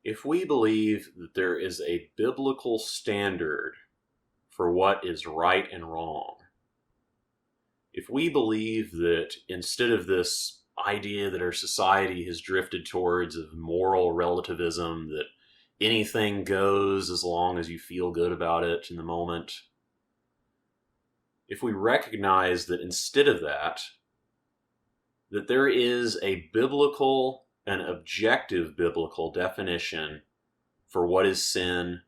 If we believe that there is a biblical standard for what is right and wrong, if we believe that instead of this idea that our society has drifted towards of moral relativism, that anything goes as long as you feel good about it in the moment, if we recognize that instead of that, that there is a biblical, an objective biblical definition for what is sin,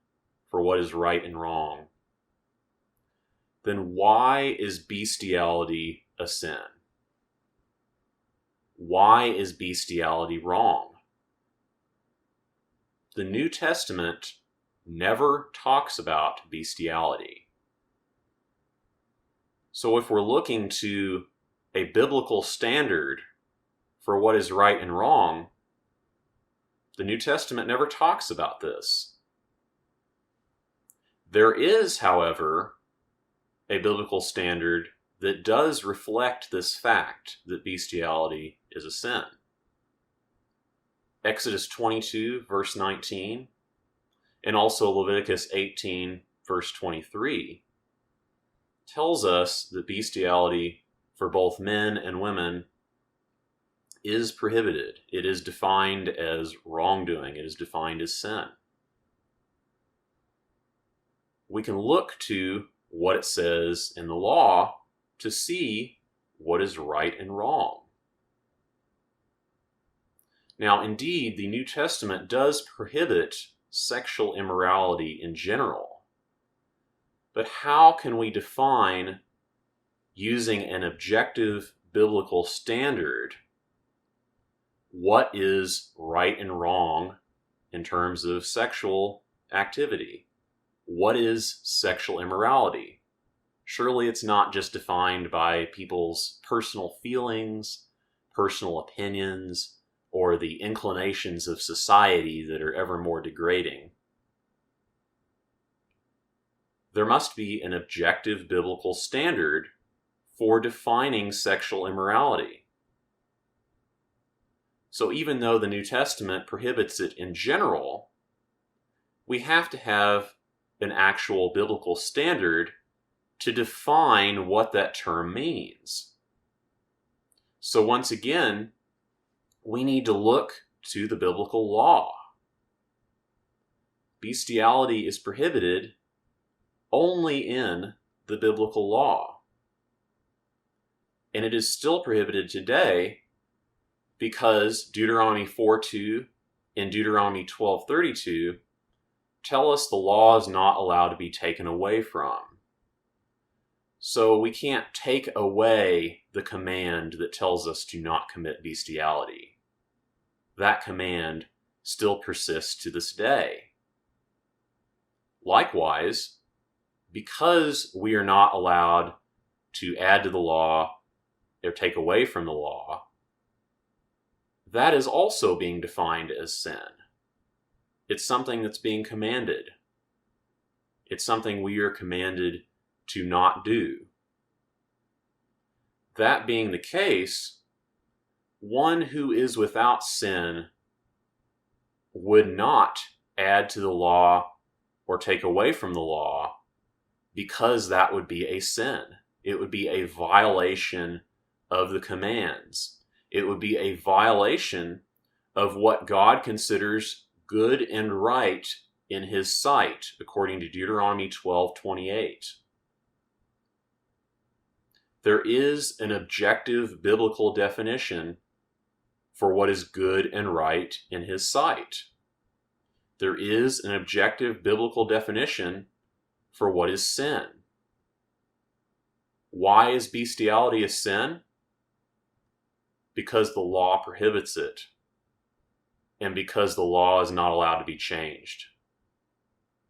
for what is right and wrong, then why is bestiality a sin? Why is bestiality wrong? The New Testament never talks about bestiality. So if we're looking to a biblical standard for what is right and wrong, the New Testament never talks about this. There is, however, a biblical standard that does reflect this fact that bestiality is a sin. Exodus 22, verse 19, and also Leviticus 18, verse 23, tells us that bestiality for both men and women is prohibited. It is defined as wrongdoing. It is defined as sin. We can look to what it says in the law to see what is right and wrong. Now, indeed, the New Testament does prohibit sexual immorality in general. But how can we define, using an objective biblical standard, what is right and wrong in terms of sexual activity? What is sexual immorality? Surely it's not just defined by people's personal feelings, personal opinions, or the inclinations of society that are ever more degrading. There must be an objective biblical standard for defining sexual immorality. So even though the New Testament prohibits it in general, we have to have an actual biblical standard to define what that term means. So once again, we need to look to the biblical law. Bestiality is prohibited only in the biblical law. And it is still prohibited today because Deuteronomy 4:2 and Deuteronomy 12:32 tell us the law is not allowed to be taken away from. So we can't take away the command that tells us to not commit bestiality. That command still persists to this day. Likewise, because we are not allowed to add to the law or take away from the law, that is also being defined as sin. It's something that's being commanded. It's something we are commanded to not do. That being the case, one who is without sin would not add to the law or take away from the law, because that would be a sin. It would be a violation of the commands. It would be a violation of what God considers good and right in his sight, according to Deuteronomy 12:28. There is an objective biblical definition for what is good and right in his sight. There is an objective biblical definition for what is sin. Why is bestiality a sin? Because the law prohibits it, and because the law is not allowed to be changed.